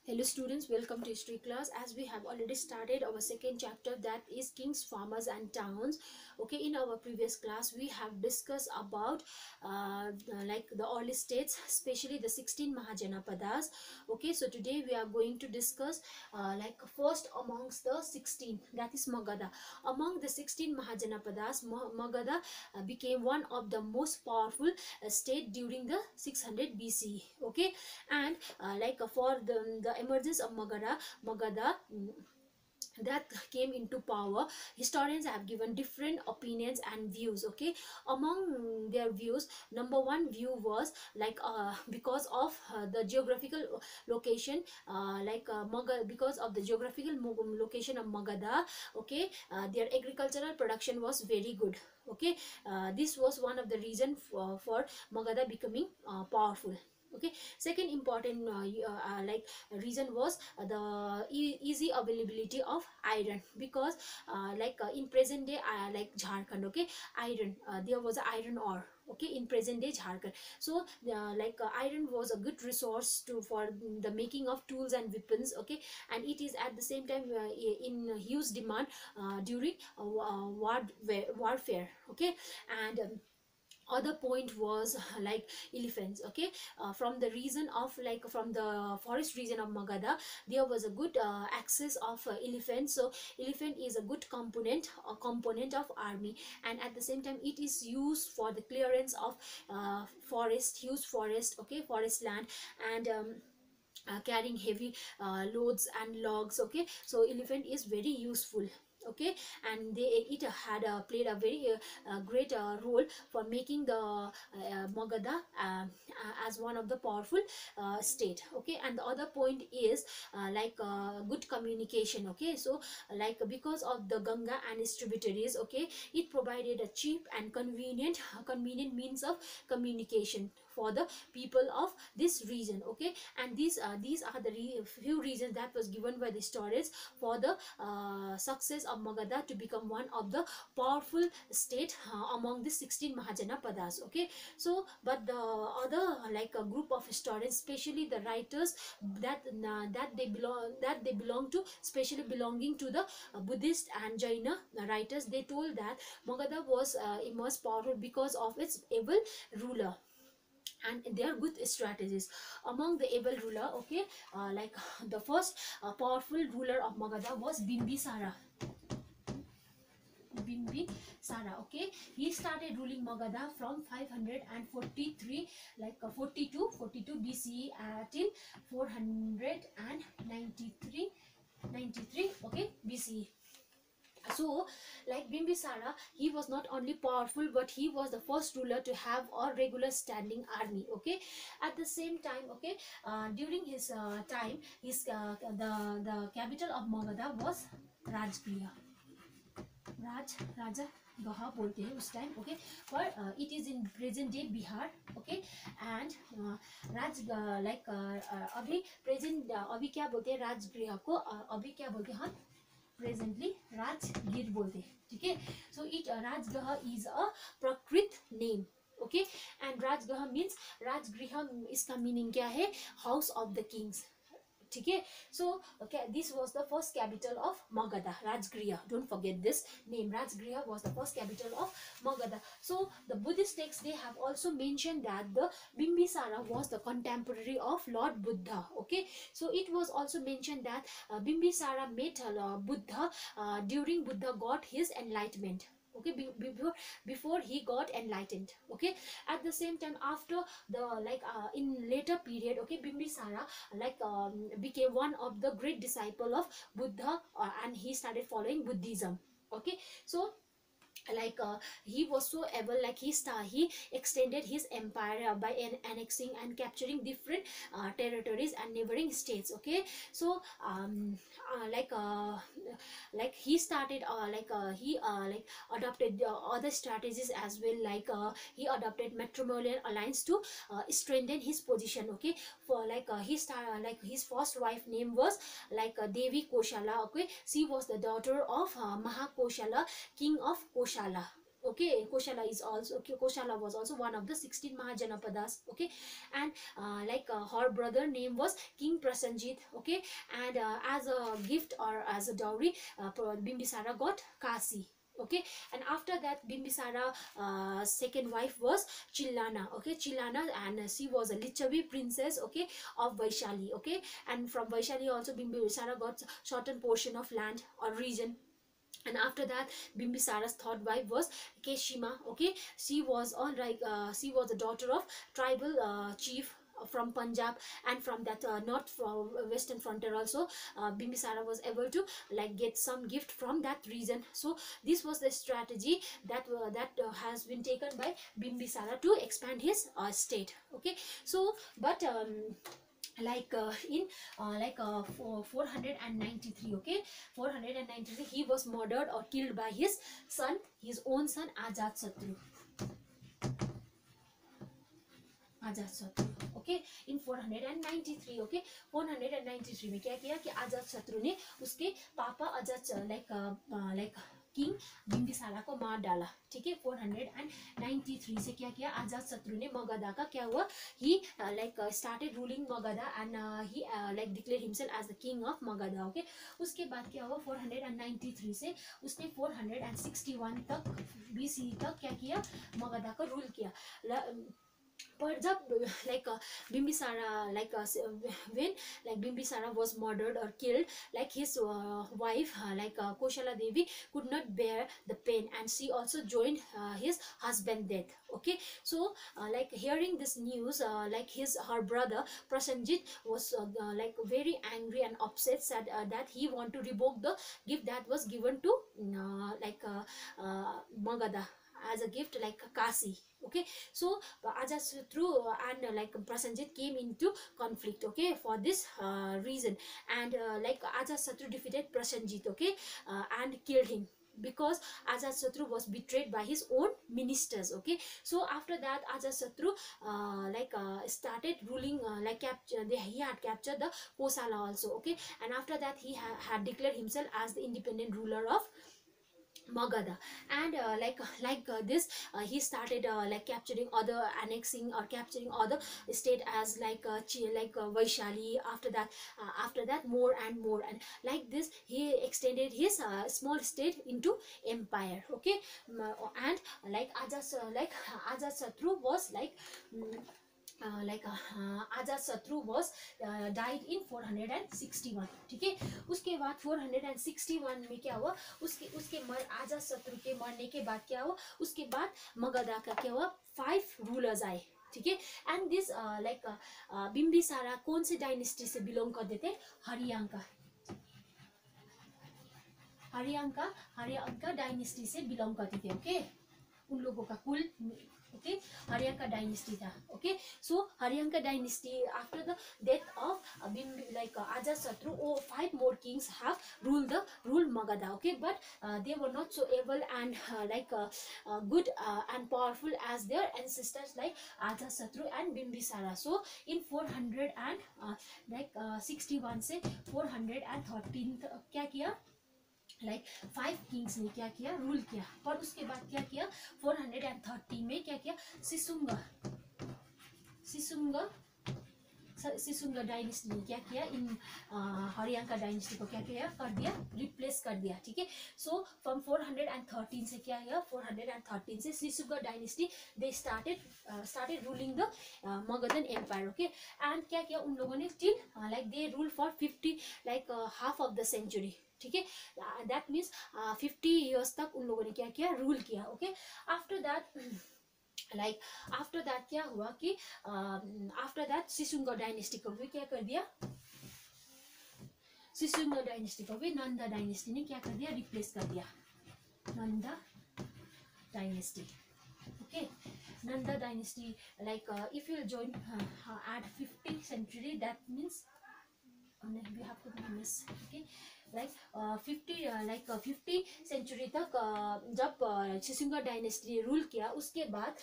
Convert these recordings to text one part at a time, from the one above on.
Hello students, welcome to history class. As we have already started our second chapter, that is kings, farmers and towns. Okay, in our previous class we have discussed about like the early states, especially the 16 Mahajanapadas. Okay, so today we are going to discuss like first amongst the 16, that is Magadha. Among the 16 Mahajanapadas, Magadha became one of the most powerful state during the 600 BC. Okay, and for the emergence of Magadha that came into power, historians have given different opinions and views. Okay, among their views, number one view was because of the geographical location, because of the geographical location of Magadha. Okay, their agricultural production was very good. Okay, this was one of the reason for Magadha becoming powerful. Okay, second important reason was the easy availability of iron, because in present day like Jharkhand, okay, iron, there was iron ore, okay, in present day Jharkhand. So iron was a good resource to for the making of tools and weapons. Okay, and it is at the same time in huge demand during warfare. Okay, and other point was elephants. Okay, from the region of from the forest region of Magadha, there was a good access of elephants. So elephant is a good component of army, and at the same time it is used for the clearance of huge forest. Okay, forest land, and carrying heavy loads and logs. Okay, so elephant is very useful. Okay, and it had played a very great role for making the Magadha as one of the powerful state. Okay, and the other point is good communication. Okay, so because of the Ganga and its tributaries, okay, it provided a cheap and convenient means of communication for the people of this region. Okay, and these are the few reasons that was given by the historians for the success of Magadha to become one of the powerful state among the 16 Mahajanapadas. Okay, so but the other a group of historians, especially the writers that they belong to, especially belonging to the Buddhist and Jaina writers, they told that Magadha was most powerful because of its able ruler and their good strategies. Among the able ruler, okay, the first powerful ruler of Magadha was Bimbisara. Okay, he started ruling Magadha from 543 42 BCE till 493 okay BCE. So Bimbisara, he was not only powerful, but he was the first ruler to have a regular standing army. Okay, at the same time, okay, during his time, the capital of Magadha was Rajgriha. Raja Gaha बोलते हैं उस time. Okay, but it is in present day Bihar. Okay, and अभी present अभी क्या बोलते हैं राजगृह को, अभी क्या बोलते हैं, presently Rajgir बोलते हैं. ठीक है, so Rajgah is a Prakrit name. Okay, and Rajgah means Rajgriha, इसका meaning क्या है, house of the kings. ठीक है, so okay, this was the first capital of Magadha, Rajgriha. Don't forget this name. Rajgriha was the first capital of Magadha. So the Buddhist texts, they have also mentioned that the Bimbisara was the contemporary of Lord Buddha. Okay, so it was also mentioned that Bimbisara met Buddha during Buddha got his enlightenment. Okay, before he got enlightened. Okay, at the same time, after the in later period, okay, Bimbisara became one of the great disciple of Buddha, and he started following Buddhism. Okay, so he was so able, he extended his empire by annexing and capturing different territories and neighboring states. Okay, so he started adopted other strategies as well, he adopted matrimonial alliance to strengthen his position. Okay, for his first wife name was Devi Koshala. Okay, she was the daughter of Mahakoshala, king of Koshala. Okay, Koshala was also one of the 16 Mahajanapadas. Okay, and her brother name was King Prasenjit. Okay, and as a gift or as a dowry, Bimbisara got Kasi. Okay, and after that Bimbisara second wife was Chillana. Okay, Chillana, and she was a Lichavi princess, okay, of Vaishali. Okay, and from Vaishali also Bimbisara got certain portion of land or region. And after that Bimbisara's third wife was Keshima. Okay, she was she was the daughter of tribal chief from Punjab, and from that north western frontier also Bimbisara was able to like get some gift from that region. So this was the strategy that has been taken by Bimbisara to expand his state. Okay, so but in 493, okay, 493 he was murdered or killed by his own son Ajatasattu. Okay, in 493, okay, 493 में क्या किया कि अजातशत्रु ने उसके पापा king बिंबिसारा को मार डाला. ठीक है, 493 से क्या किया अजातशत्रु ने मगधा का क्या हुआ, ही started ruling Magadha and he declared himself as the king of Magadha. Okay, उसके बाद क्या हुआ 493 से उसने 461 तक BC तक क्या किया मगधा का रूल किया. But Bimbisara when Bimbisara was murdered or killed, his wife Koshala Devi could not bear the pain, and she also joined his husband death. Okay, so hearing this news, her brother Prasenjit was very angry and upset, said that he want to revoke the gift that was given to Magadha as a gift like Kasi. Okay, so Ajatasattu and Prasenjit came into conflict. Okay, for this reason, and Ajatasattu defeated Prasenjit. Okay, and killed him, because Ajatasattu was betrayed by his own ministers. Okay, so after that Ajatasattu started ruling, he had captured the Kosala also. Okay, and after that he had declared himself as the independent ruler of Magadha, and this he started capturing other, annexing or capturing other state as Vaishali. After that more and more, and like this he extended his small state into empire. Okay, and Ajatasattu was Ajatasattu was died in 461. ठीक है, उसके बाद 461 में क्या हुआ, उसके अजातशत्रु के मरने के बाद क्या हुआ, उसके बाद मगधा का क्या हुआ 5 रूलर्स आए. ठीक है, एंड दिस बिंबिसारा कौन से डायनेस्टी से बिलोंग करते थे, हरियांका डायनेस्टी से बिलोंग करते थे. ओके, उन लोगों का कुल okay Haryanka dynasty tha. Okay, so Haryanka dynasty, after the death of Ajatasattu, 5 more kings have ruled Magadha. Okay, but they were not so able and good and powerful as their ancestors like Ajatasattu and Bimbisara. So in 461 से 413 क्या किया, 5 Kings ने क्या किया, rule किया. और उसके बाद क्या किया 430 में क्या किया, सिसुंगा डायनेस्टी ने क्या किया, इन हरियांका डायनेस्टी को क्या किया, कर दिया, रिप्लेस कर दिया. ठीक है, सो फ्रॉम 413 से क्या किया, 413 से Shishunaga dynasty they started ruling the Magadhan empire. Okay, and क्या किया उन लोगों ने, still they rule for 50 half of the century. ठीक है, दैट मीन्स 50 years तक उन लोगों ने क्या किया, रूल किया. ओके, आफ्टर दैट क्या हुआ कि आफ्टर दैट सिसुंगा डायनेस्टी को भी क्या कर दिया, सिसुंगा डायनेस्टी को भी नंदा डायनेस्टी ने क्या कर दिया, रिप्लेस कर दिया, Nanda dynasty. Okay, Nanda dynasty, if you join at 50th century, that means we have to do this. Okay, 50 century तक जब सिसुंगा डायनेस्टी रूल किया, उसके बाद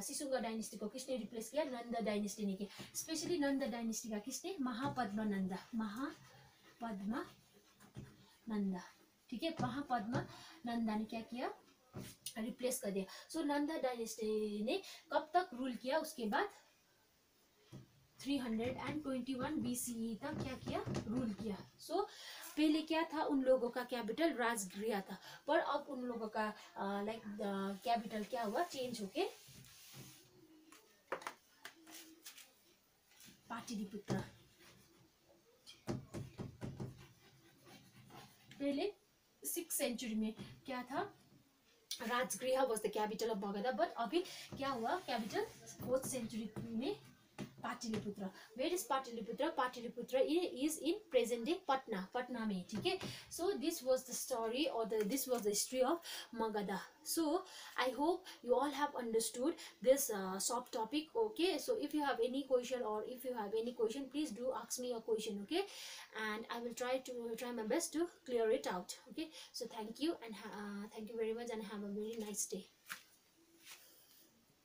सिसुंगा डायनेस्टी को किसने रिप्लेस किया, नंदा डायनेस्टी ने किया. स्पेशली नंदा डायनेस्टी का किसने, महापद्मानंदा. ठीक है, महापद्मानंदा ने क्या किया, रिप्लेस कर दिया। सो नंदा डायनेस्टी ने कब तक रूल किया? उसके बाद 321 BCE तक क्या किया? रूल किया। सो पहले क्या था? उन लोगों का कैपिटल राजगृह था, पर अब उन लोगों का लाइक कैपिटल क्या हुआ? चेंज होके पाटलिपुत्र। पहले 6th सेंचुरी में क्या था? Rajagriha was the capital of Magadha, but अभी क्या हुआ? कैपिटल 4th सेंचुरी में Pataliputra. Where is Pataliputra? Pataliputra is in present day Patna, Patna में, ठीक है। So this was the story और this was the history of Magadha. So I hope you all have understood this soft topic. Okay, so if you have any question, or if you have any question, please do ask me a question. Okay, and I will try my best to clear it out. Okay, so thank you, and thank you very much, and have a very nice day.